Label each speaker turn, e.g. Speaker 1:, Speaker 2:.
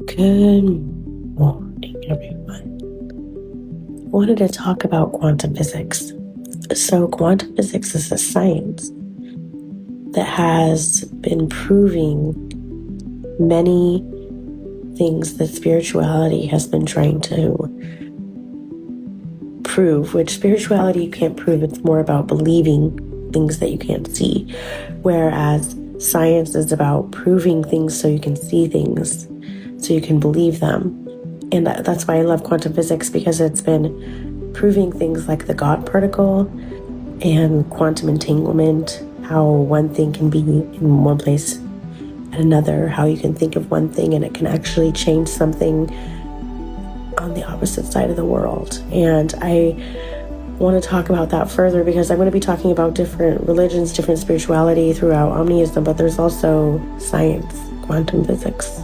Speaker 1: Good morning, everyone. I wanted to talk about quantum physics. So, quantum physics is a science that has been proving many things that spirituality has been trying to prove, which spirituality you can't prove. It's more about believing things that you can't see, whereas science is about proving things so you can see things, so you can believe them. And that's why I love quantum physics, because it's been proving things like the God particle and quantum entanglement, how one thing can be in one place and another, how you can think of one thing and it can actually change something on the opposite side of the world. And I want to talk about that further because I'm going to be talking about different religions, different spirituality throughout Omniism, but there's also science, quantum physics.